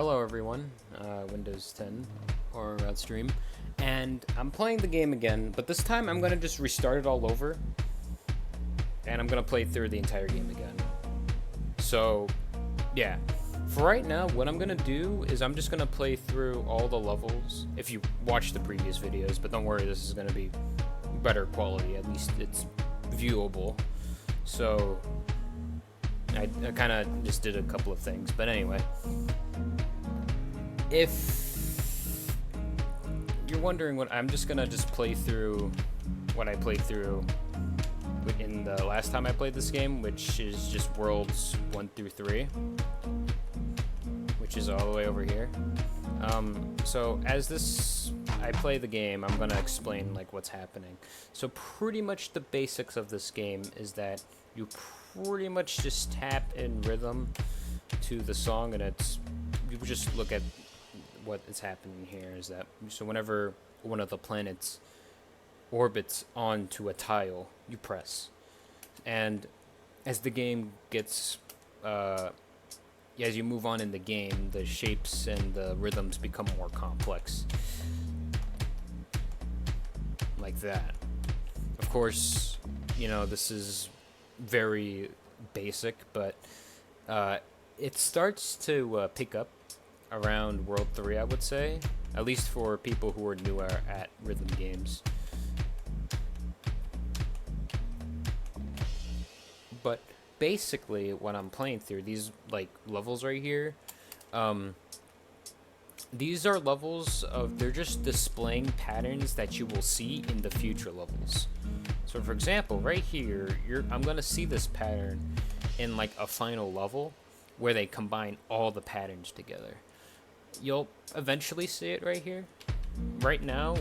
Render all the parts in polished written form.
Hello everyone, Windows 10 or Stream, and I'm playing the game again, but this time I'm gonna just restart it all over, and I'm gonna play through the entire game again. So, yeah, for right now, what I'm gonna do is I'm just gonna play through all the levels, if you watched the previous videos, but don't worry, this is gonna be better quality, at least it's viewable. So, I kind of just did a couple of things, but anyway. If you're wondering what, I'm just gonna play through what I played through in the last time I played this game, which is just worlds 1 through 3, which is all the way over here. So as I play the game, I'm gonna explain like what's happening. So pretty much the basics of this game is that you pretty much just tap in rhythm to the song, and you just look at what is happening here is that so whenever one of the planets orbits onto a tile, you press, and as the game gets as you move on in the game, the shapes and the rhythms become more complex, like that. Of course, you know, this is very basic, but it starts to pick up around World 3, I would say. At least for people who are newer at rhythm games. But basically, when I'm playing through these like levels right here, these are levels they're just displaying patterns that you will see in the future levels. So for example, right here, I'm gonna see this pattern in like a final level where they combine all the patterns together. You'll eventually see it right here. Right now,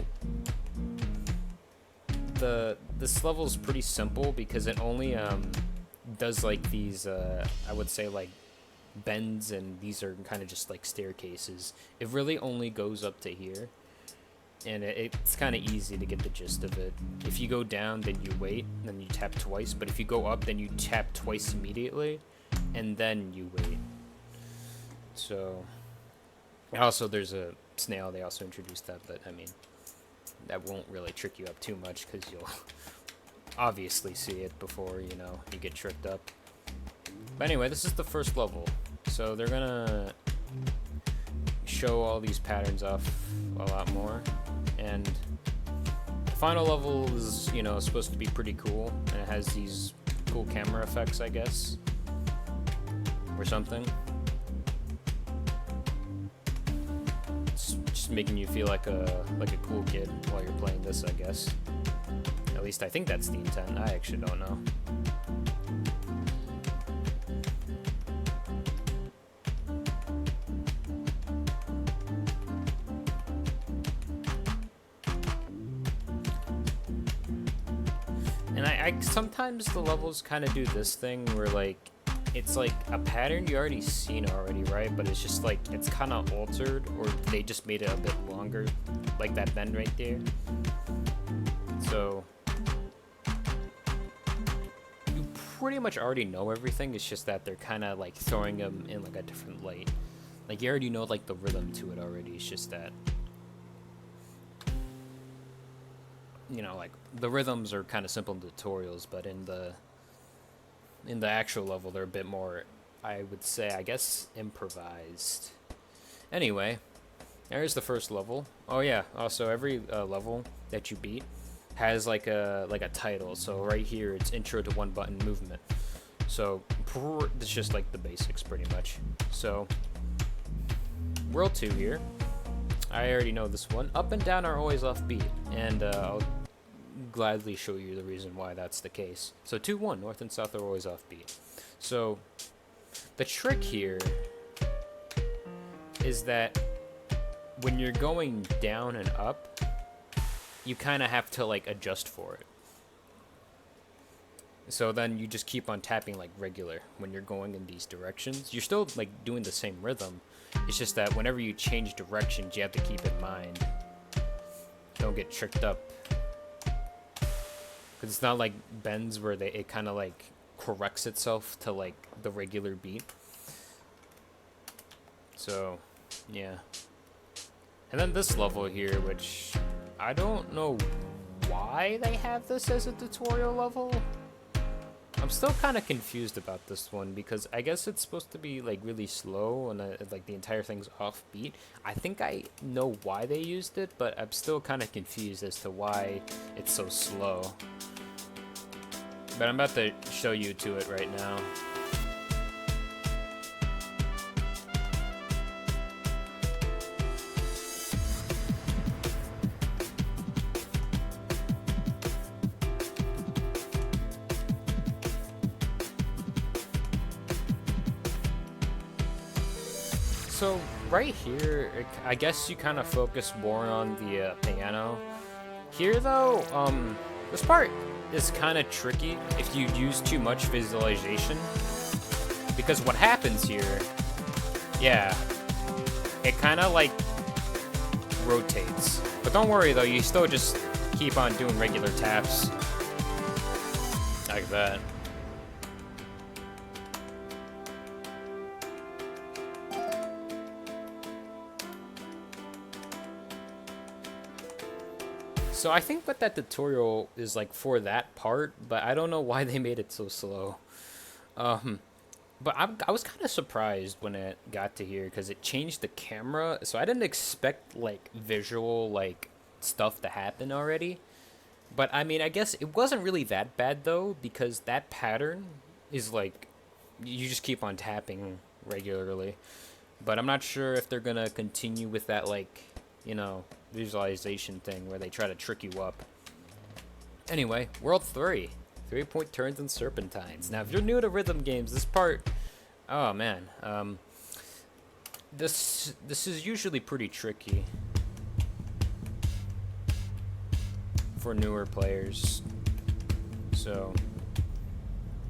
this level is pretty simple because it only does like these I would say like bends, and these are kind of just like staircases. It really only goes up to here, and it's kind of easy to get the gist of it. If you go down, then you wait, then you tap twice, but if you go up, then you tap twice immediately, and then you wait. So also, there's a snail. They also introduced that, but I mean, that won't really trick you up too much because you'll obviously see it before, you know, you get tricked up. But anyway, this is the first level. So they're gonna show all these patterns off a lot more. And the final level is, you know, supposed to be pretty cool. And it has these cool camera effects, I guess. Or something. Making you feel like a cool kid while you're playing this, I guess. At least I think that's the intent. I actually don't know. And I sometimes the levels kind of do this thing where like it's like a pattern you already seen already, right? But it's just like it's kind of altered, or they just made it a bit longer, like that bend right there. So you pretty much already know everything. It's just that they're kind of like throwing them in like a different light. Like you already know like the rhythm to it already. It's just that, you know, like the rhythms are kind of simple in tutorials, but in the actual level, they're a bit more, I would say, I guess, improvised. Anyway, there's the first level. Oh yeah, also every level that you beat has like a title. So right here, it's Intro to One Button Movement. So it's just like the basics, pretty much. So World 2 here. I already know this one. Up and down are always off beat, and I'll gladly show you the reason why that's the case. So 2-1, north and south are always offbeat. So the trick here is that when you're going down and up, you kind of have to like adjust for it. So then you just keep on tapping like regular when you're going in these directions. You're still like doing the same rhythm. It's just that whenever you change directions, you have to keep in mind, don't get tricked up. Because it's not like bends where it kind of like corrects itself to like the regular beat. So Yeah. And then this level here, which I don't know why they have this as a tutorial level. I'm still kind of confused about this one because I guess it's supposed to be like really slow and like the entire thing's offbeat. I think I know why they used it, but I'm still kind of confused as to why it's so slow. But I'm about to show you to it right now. So right here, I guess you kind of focus more on the piano. Here though, this part is kind of tricky if you use too much visualization. Because what happens here, yeah, it kind of like rotates. But don't worry though, you still just keep on doing regular taps. Like that. So I think what that tutorial is like for that part, but I don't know why they made it so slow. But I was kind of surprised when it got to here because it changed the camera, so I didn't expect like visual like stuff to happen already. But I mean, I guess it wasn't really that bad though because that pattern is like you just keep on tapping regularly. But I'm not sure if they're gonna continue with that like, you know, visualization thing where they try to trick you up. Anyway, World 3. 3-point turns and serpentines. Now, if you're new to rhythm games, this part, oh man, this is usually pretty tricky for newer players. So,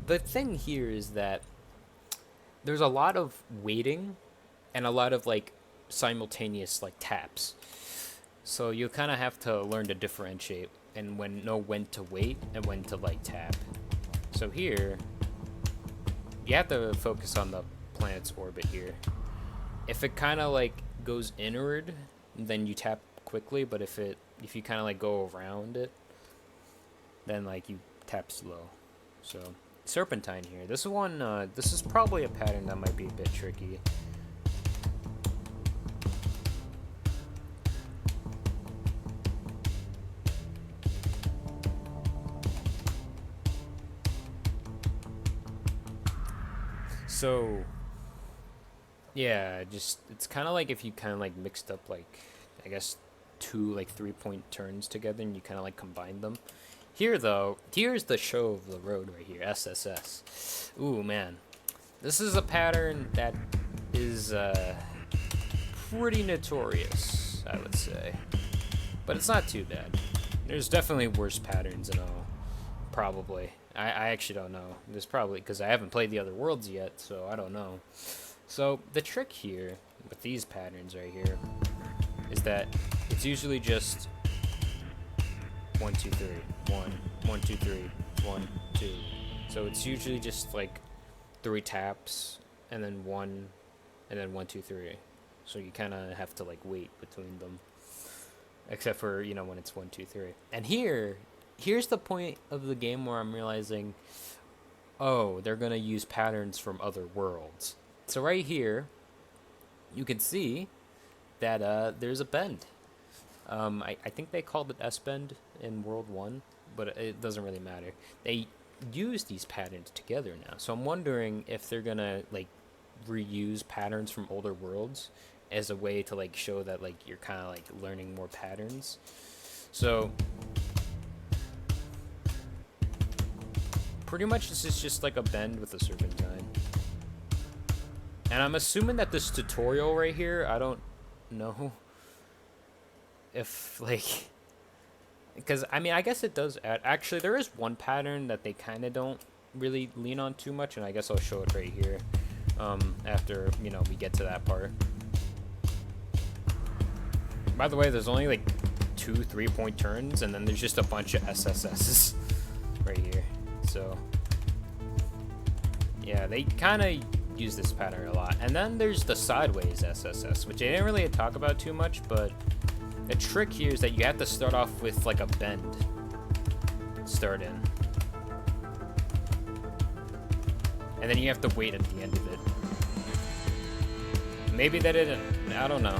the thing here is that there's a lot of waiting and a lot of like simultaneous like taps. So you kind of have to learn to differentiate and know when to wait and when to like tap. So here, you have to focus on the planet's orbit here. If it kind of like goes inward, then you tap quickly. But if you kind of like go around it, then like you tap slow. So serpentine here. This one, this is probably a pattern that might be a bit tricky. So, yeah, just, it's kind of like if you kind of like mixed up like, I guess, two like 3-point turns together and you kind of like combine them. Here though, here's the show of the road right here, SSS. Ooh, man. This is a pattern that is pretty notorious, I would say. But it's not too bad. There's definitely worse patterns and all, probably. I actually don't know. There's probably, because I haven't played the other worlds yet, so I don't know. So the trick here with these patterns right here is that it's usually just 1, 2, 3, 1, 1, 2, 3, 1, 2. So it's usually just like 3 taps and then 1 and then 1, 2, 3. So you kind of have to like wait between them, except for, you know, when it's 1, 2, 3. And here's the point of the game where I'm realizing, oh, they're going to use patterns from other worlds. So right here, you can see that there's a bend. I think they called it S-bend in World 1, but it doesn't really matter. They use these patterns together now. So I'm wondering if they're going to like reuse patterns from older worlds as a way to like show that like you're kind of like learning more patterns. So pretty much this is just like a bend with a serpentine. And I'm assuming that this tutorial right here, I don't know if like, because I mean I guess it does add, actually there is one pattern that they kind of don't really lean on too much, and I guess I'll show it right here after, you know, we get to that part. By the way, there's only like 2 3-point turns, and then there's just a bunch of SSSs right here. So yeah, they kind of use this pattern a lot. And then there's the sideways SSS, which I didn't really talk about too much, but the trick here is that you have to start off with like a bend. Start in. And then you have to wait at the end of it. Maybe they didn't, I don't know.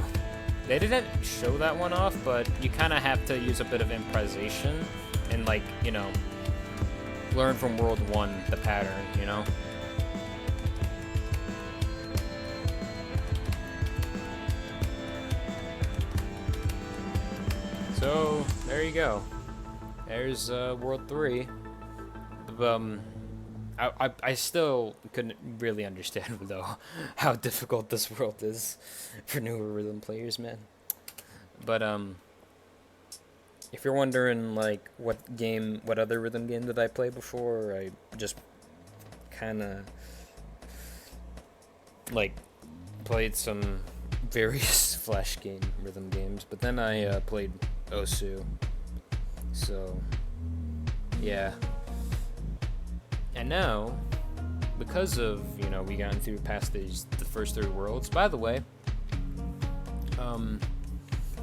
They didn't show that one off, but you kind of have to use a bit of improvisation and, like, you know, learn from World 1 the pattern, you know? So, there you go. There's World 3. I still couldn't really understand, though, how difficult this world is for newer rhythm players, man. But, if you're wondering, like, what other rhythm game did I play before, I just kind of, like, played some various Flash game rhythm games, but then I played Osu. So, yeah. And now, because of, you know, we gotten through past the first 3 worlds. By the way,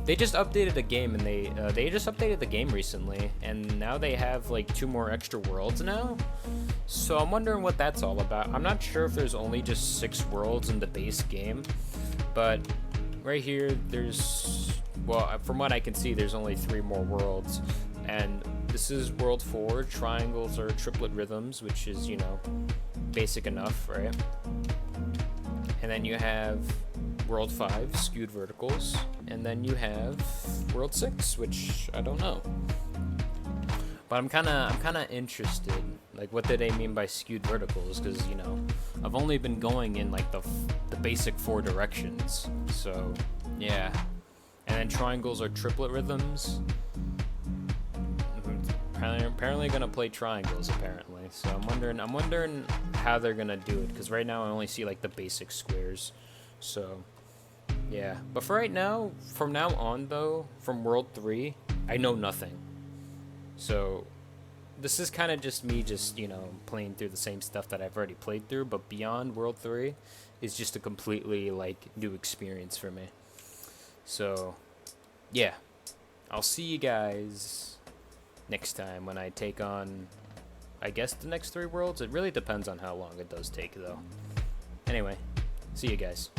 they just updated the game, and they just updated the game recently, and now they have like 2 more extra worlds now. So I'm wondering what that's all about. I'm not sure if there's only just 6 worlds in the base game, but right here there's, well, from what I can see, there's only 3 more worlds, and this is World 4, triangles or triplet rhythms, which is, you know, basic enough, right? And then you have World 5, skewed verticals, and then you have World 6, which I don't know. But I'm kind of interested, like, what did they mean by skewed verticals? Because, you know, I've only been going in like the basic 4 directions, so yeah. And then triangles are triplet rhythms. Apparently gonna play triangles apparently, so I'm wondering how they're gonna do it, because right now I only see like the basic squares. So yeah, but for right now, from now on though, from World 3, I know nothing. So this is kind of just me you know, playing through the same stuff that I've already played through, but beyond World 3 is just a completely like new experience for me. So yeah, I'll see you guys next time when I take on, I guess, the next 3 worlds. It really depends on how long it does take, though. Anyway, see you guys.